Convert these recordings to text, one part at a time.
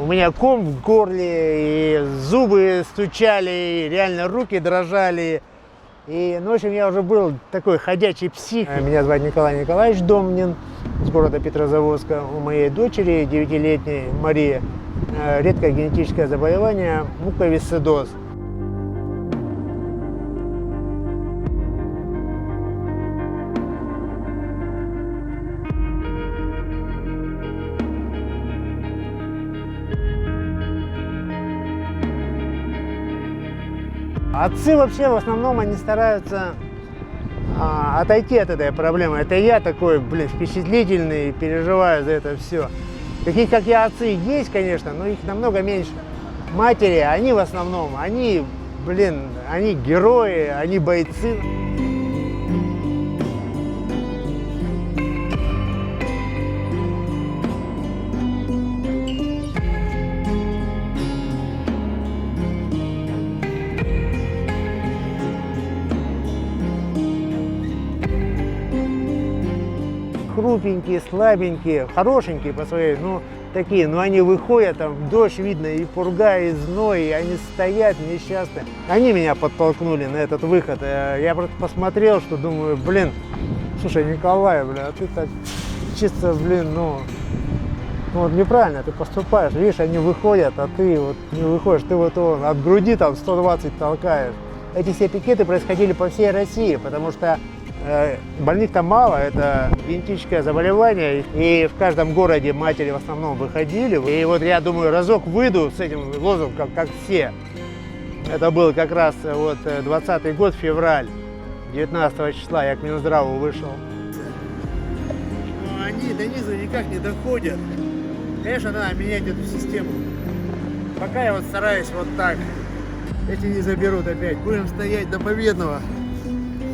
У меня ком в горле, и зубы стучали, и реально руки дрожали. И, ну, в общем, я уже был такой ходячий псих. Меня зовут Николай Николаевич Домнин из города Петрозаводска. У моей дочери, 9-летней Марии, редкое генетическое заболевание муковисцидоз. Отцы вообще в основном они стараются отойти от этой проблемы. Это я такой, впечатлительный, переживаю за это все. Таких, как я, отцы есть, конечно, но их намного меньше. Матери, они в основном, они герои, они бойцы. Хрупенькие, слабенькие, хорошенькие по своей, такие, но они выходят, там дождь видно, и пурга, и зной, и они стоят несчастные. Они меня подтолкнули на этот выход. Я просто посмотрел, что думаю, слушай, Николай, а ты так чисто, неправильно ты поступаешь. Видишь, они выходят, а ты вот не выходишь, ты от груди там 120 толкаешь. Эти все пикеты происходили по всей России, потому что больных там мало, это генетическое заболевание, и в каждом городе матери в основном выходили. И вот я думаю, разок выйду с этим лозунгом, как все. Это был как раз 20-й год, февраль, 19 числа я к Минздраву вышел. Но они до низу никак не доходят. Конечно, надо менять эту систему. Пока я стараюсь вот так. Эти не заберут опять. Будем стоять до победного.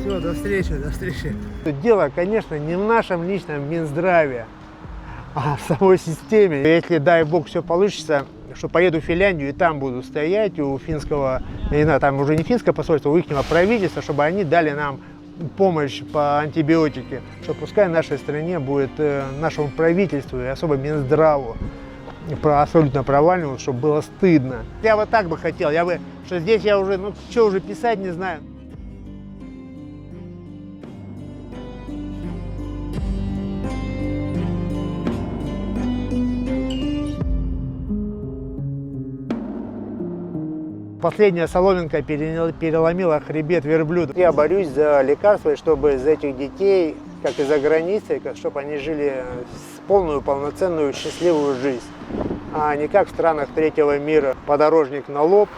Все, до встречи, до встречи. Дело, конечно, не в нашем личном Минздраве, а в самой системе. Если, дай бог, все получится, что поеду в Финляндию и там буду стоять у финского, я не знаю, там уже не финское посольство, у их правительства, чтобы они дали нам помощь по антибиотике, что пускай нашей стране будет, нашему правительству и особо Минздраву, абсолютно провальному, чтобы было стыдно. Я вот так бы хотел, что здесь я уже, что уже писать не знаю. Последняя соломинка переломила хребет верблюда. Я борюсь за лекарства, чтобы из этих детей, как и за границей, чтобы они жили полную, полноценную, счастливую жизнь. А не как в странах третьего мира, подорожник на лоб.